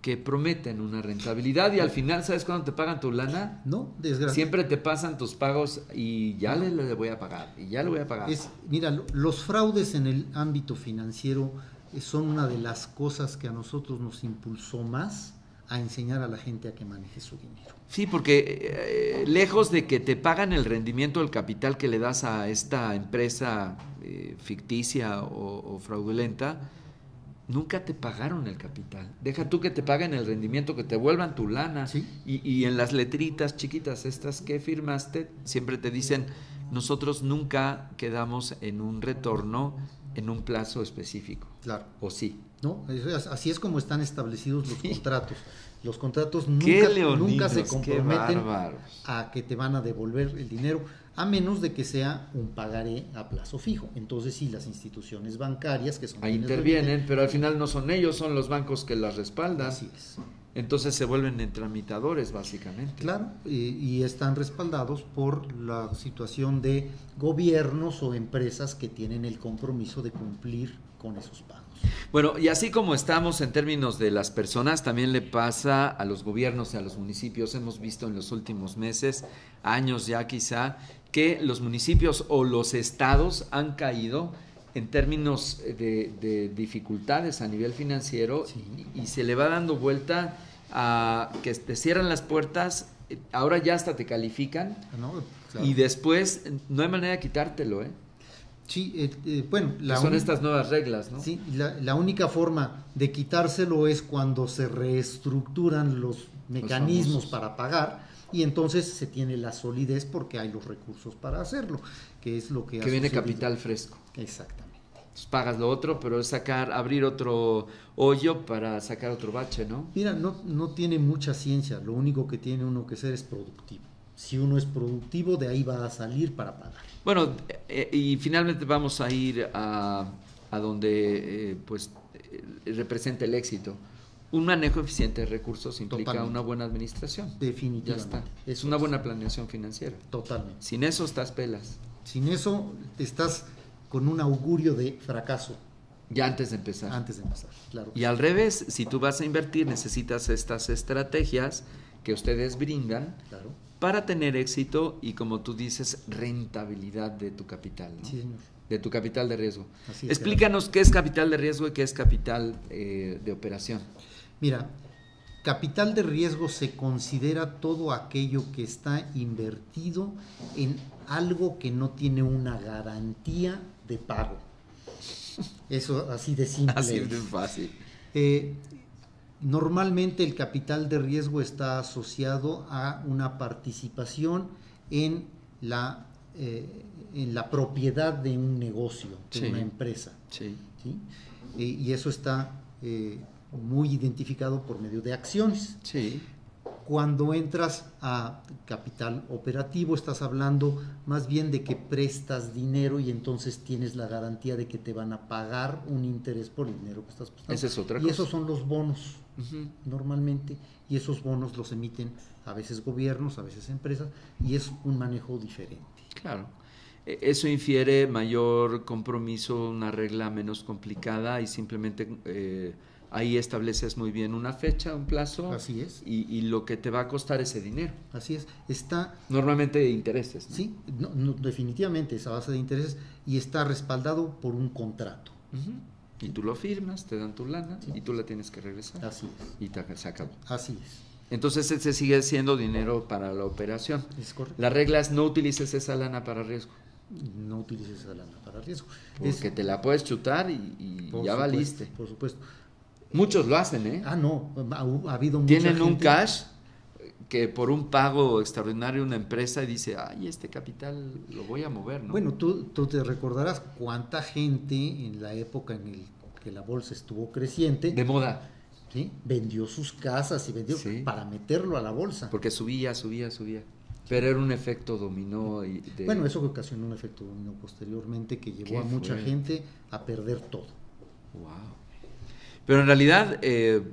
[SPEAKER 2] que prometen una rentabilidad y al final, ¿sabes cuándo te pagan tu lana?
[SPEAKER 3] No, desgraciadamente.
[SPEAKER 2] Siempre te pasan tus pagos y ya le voy a pagar, y ya le voy a pagar.
[SPEAKER 3] Mira, los fraudes en el ámbito financiero son una de las cosas que a nosotros nos impulsó más a enseñar a la gente a que maneje su dinero.
[SPEAKER 2] Sí, porque lejos de que te pagan el rendimiento del capital que le das a esta empresa ficticia o fraudulenta, nunca te pagaron el capital. Deja tú que te paguen el rendimiento, que te vuelvan tu lana.
[SPEAKER 3] ¿Sí?
[SPEAKER 2] Y en las letritas chiquitas estas que firmaste, siempre te dicen, nosotros nunca quedamos en un retorno en un plazo específico.
[SPEAKER 3] Claro.
[SPEAKER 2] ¿O sí?
[SPEAKER 3] No, así es como están establecidos los contratos. Los contratos nunca se comprometen a que te van a devolver el dinero, a menos de que sea un pagaré a plazo fijo. Entonces sí, las instituciones bancarias que son...
[SPEAKER 2] Ahí intervienen, pero al final no son ellos, son los bancos que las respaldan.
[SPEAKER 3] Así es.
[SPEAKER 2] Entonces se vuelven en tramitadores, básicamente.
[SPEAKER 3] Claro, y están respaldados por la situación de gobiernos o empresas que tienen el compromiso de cumplir con esos pagos.
[SPEAKER 2] Bueno, y así como estamos en términos de las personas, también le pasa a los gobiernos y a los municipios. Hemos visto en los últimos meses, años ya quizá, que los municipios o los estados han caído en términos de dificultades a nivel financiero, sí. y se le va dando vuelta a que te cierran las puertas, ahora ya hasta te califican,
[SPEAKER 3] no, claro.
[SPEAKER 2] Y después no hay manera de quitártelo, ¿eh?
[SPEAKER 3] Sí, bueno,
[SPEAKER 2] son estas nuevas reglas, ¿no?
[SPEAKER 3] Sí, la única forma de quitárselo es cuando se reestructuran los mecanismos para pagar, y entonces se tiene la solidez porque hay los recursos para hacerlo, que es lo que
[SPEAKER 2] viene capital fresco.
[SPEAKER 3] Exactamente.
[SPEAKER 2] Entonces pagas lo otro, pero es abrir otro hoyo para sacar otro bache, ¿no?
[SPEAKER 3] Mira, no tiene mucha ciencia, lo único que tiene uno que ser es productivo. Si uno es productivo, de ahí va a salir para pagar.
[SPEAKER 2] Bueno, y finalmente vamos a ir a donde representa el éxito. Un manejo eficiente de recursos implica Totalmente. Una buena administración.
[SPEAKER 3] Definitivamente.
[SPEAKER 2] Ya está. Es una buena planeación financiera.
[SPEAKER 3] Totalmente.
[SPEAKER 2] Sin eso estás pelas.
[SPEAKER 3] Sin eso estás con un augurio de fracaso.
[SPEAKER 2] Ya antes de empezar.
[SPEAKER 3] Antes de empezar, claro.
[SPEAKER 2] Y al revés, si tú vas a invertir, necesitas estas estrategias que ustedes brindan,
[SPEAKER 3] claro,
[SPEAKER 2] para tener éxito y, como tú dices, rentabilidad de tu capital, ¿no?
[SPEAKER 3] Sí, señor.
[SPEAKER 2] De tu capital de riesgo.
[SPEAKER 3] Así es.
[SPEAKER 2] Explícanos qué es capital de riesgo y qué es capital de operación.
[SPEAKER 3] Mira, capital de riesgo se considera todo aquello que está invertido en algo que no tiene una garantía de pago. Eso así de simple.
[SPEAKER 2] Así de fácil.
[SPEAKER 3] Normalmente el capital de riesgo está asociado a una participación en la propiedad de un negocio, de una empresa.
[SPEAKER 2] Sí.
[SPEAKER 3] ¿Sí? Y eso está muy identificado por medio de acciones.
[SPEAKER 2] Sí.
[SPEAKER 3] Cuando entras a capital operativo, estás hablando más bien de que prestas dinero y entonces tienes la garantía de que te van a pagar un interés por el dinero que estás prestando.
[SPEAKER 2] Esa es otra
[SPEAKER 3] cosa. Y esos son los bonos, normalmente, y esos bonos los emiten a veces gobiernos, a veces empresas, y es un manejo diferente.
[SPEAKER 2] Claro. Eso infiere mayor compromiso, una regla menos complicada y simplemente... ahí estableces muy bien una fecha, un plazo.
[SPEAKER 3] Así es.
[SPEAKER 2] Y lo que te va a costar ese dinero.
[SPEAKER 3] Así es. Está
[SPEAKER 2] normalmente de intereses, ¿no?
[SPEAKER 3] Sí, definitivamente es a base de intereses y está respaldado por un contrato.
[SPEAKER 2] Y tú lo firmas, te dan tu lana, sí, y tú la tienes que regresar.
[SPEAKER 3] Así es.
[SPEAKER 2] Y se acabó.
[SPEAKER 3] Así es.
[SPEAKER 2] Entonces se sigue siendo dinero para la operación.
[SPEAKER 3] Es correcto.
[SPEAKER 2] La regla es no utilices esa lana para riesgo.
[SPEAKER 3] No utilices esa lana para riesgo.
[SPEAKER 2] Porque te la puedes chutar y ya valiste.
[SPEAKER 3] Por supuesto.
[SPEAKER 2] Muchos lo hacen, ¿eh?
[SPEAKER 3] No, ha habido mucha
[SPEAKER 2] Tienen un
[SPEAKER 3] gente.
[SPEAKER 2] cash que por un pago extraordinario una empresa y dice, ay, este capital lo voy a mover, ¿no?
[SPEAKER 3] Bueno, tú te recordarás cuánta gente en la época en el que la bolsa estuvo creciente,
[SPEAKER 2] De moda,
[SPEAKER 3] ¿sí? Vendió sus casas y vendió
[SPEAKER 2] Sí.
[SPEAKER 3] para meterlo a la bolsa.
[SPEAKER 2] porque subía. Pero era un efecto dominó.
[SPEAKER 3] Bueno, eso ocasionó un efecto dominó posteriormente que
[SPEAKER 2] Qué
[SPEAKER 3] llevó a mucha
[SPEAKER 2] fuerte.
[SPEAKER 3] gente a perder todo.
[SPEAKER 2] Wow. Pero en realidad,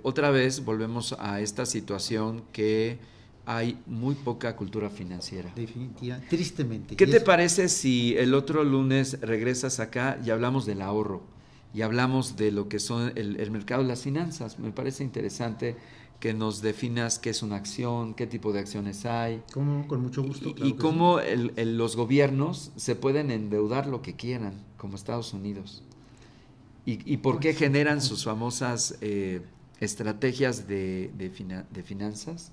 [SPEAKER 2] otra vez volvemos a esta situación que hay muy poca cultura financiera.
[SPEAKER 3] Definitivamente, tristemente.
[SPEAKER 2] ¿Qué
[SPEAKER 3] Y
[SPEAKER 2] te
[SPEAKER 3] eso-
[SPEAKER 2] parece si el otro lunes regresas acá y hablamos del ahorro? Y hablamos de lo que son el mercado de las finanzas. Me parece interesante que nos definas qué es una acción, qué tipo de acciones hay.
[SPEAKER 3] ¿Cómo? Con mucho gusto.
[SPEAKER 2] Y
[SPEAKER 3] claro que
[SPEAKER 2] cómo los gobiernos se pueden endeudar lo que quieran, como Estados Unidos. Y por qué generan sus famosas estrategias de finanzas,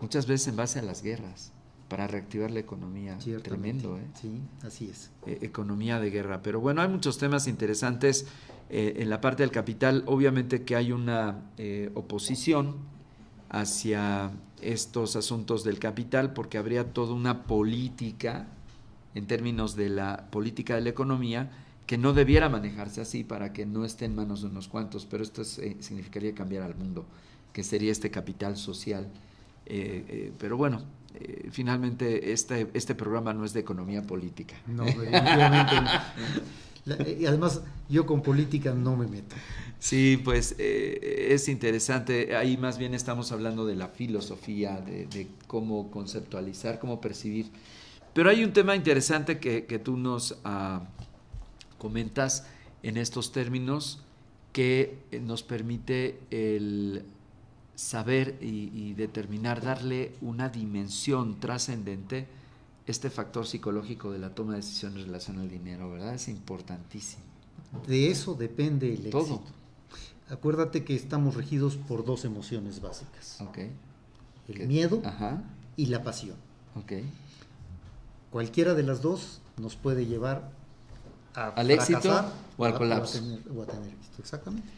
[SPEAKER 2] muchas veces en base a las guerras, para reactivar la economía.
[SPEAKER 3] sí. Ciertamente.
[SPEAKER 2] Tremendo, ¿eh?
[SPEAKER 3] Sí, así es.
[SPEAKER 2] Economía de guerra. Pero bueno, hay muchos temas interesantes en la parte del capital. Obviamente que hay una oposición hacia estos asuntos del capital, porque habría toda una política, en términos de la política de la economía, que no debiera manejarse así para que no esté en manos de unos cuantos, pero esto significaría cambiar al mundo, que sería este capital social. Pero bueno, finalmente este programa no es de economía política.
[SPEAKER 3] No, definitivamente no. Y además, yo con política no me meto.
[SPEAKER 2] Sí, pues es interesante. Ahí más bien estamos hablando de la filosofía, de cómo conceptualizar, cómo percibir. Pero hay un tema interesante que tú nos comentas en estos términos que nos permite el saber y determinar, darle una dimensión trascendente este factor psicológico de la toma de decisiones en relación al dinero, ¿verdad? Es importantísimo.
[SPEAKER 3] De eso depende el éxito.
[SPEAKER 2] Todo.
[SPEAKER 3] Acuérdate que estamos regidos por dos emociones básicas.
[SPEAKER 2] Ok.
[SPEAKER 3] El miedo
[SPEAKER 2] Ajá.
[SPEAKER 3] y la pasión.
[SPEAKER 2] Ok.
[SPEAKER 3] Cualquiera de las dos nos puede llevar
[SPEAKER 2] ¿Al éxito o al colapso?
[SPEAKER 3] O a tener éxito, exactamente.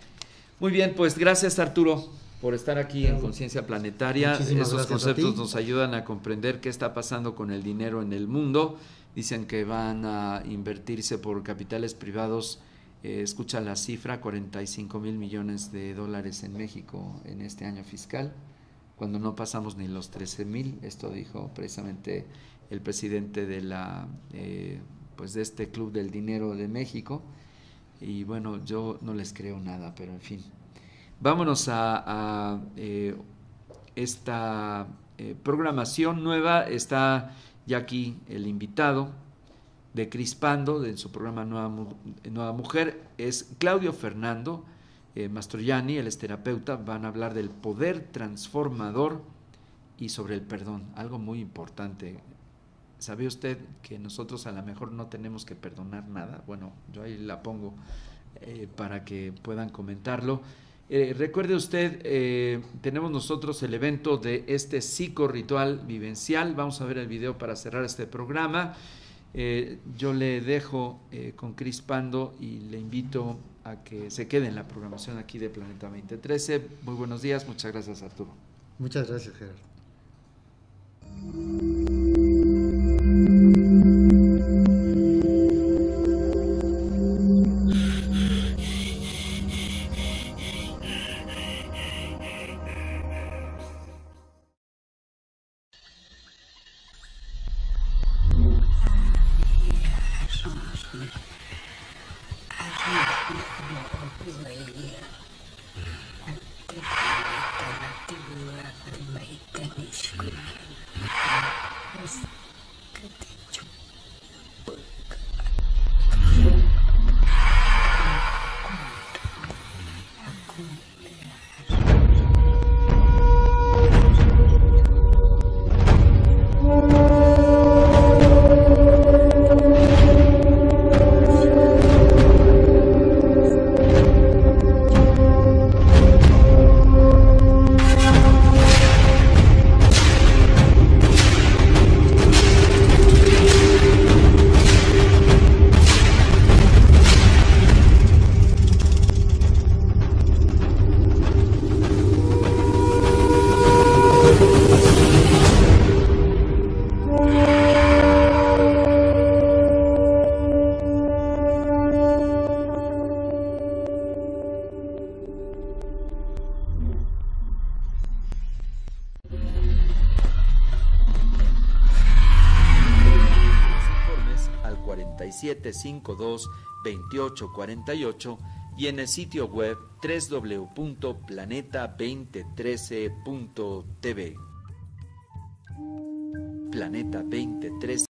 [SPEAKER 2] Muy bien, pues gracias Arturo por estar aquí en Conciencia Planetaria.
[SPEAKER 3] Muchísimas
[SPEAKER 2] Esos
[SPEAKER 3] gracias a
[SPEAKER 2] conceptos
[SPEAKER 3] ti.
[SPEAKER 2] nos ayudan a comprender qué está pasando con el dinero en el mundo. Dicen que van a invertirse por capitales privados. Escucha la cifra, 45 mil millones de dólares en México en este año fiscal, cuando no pasamos ni los 13 mil. Esto dijo precisamente el presidente de pues de este Club del Dinero de México. Y bueno, yo no les creo nada, pero en fin. Vámonos a esta programación nueva. Está ya aquí el invitado de Crispando, en su programa Nueva Mujer, es Claudio Fernando Mastroianni, él es terapeuta. Van a hablar del poder transformador y sobre el perdón, algo muy importante. ¿Sabe usted que nosotros a lo mejor no tenemos que perdonar nada? Bueno, yo ahí la pongo para que puedan comentarlo. Recuerde usted, tenemos nosotros el evento de este psicorritual vivencial. Vamos a ver el video para cerrar este programa. Yo le dejo con Crispando y le invito a que se quede en la programación aquí de Planeta 2013. Muy buenos días, muchas gracias Arturo.
[SPEAKER 3] Muchas gracias, Gerardo.
[SPEAKER 2] 5752-2848 y en el sitio web www.planeta2013.tv. Planeta 2013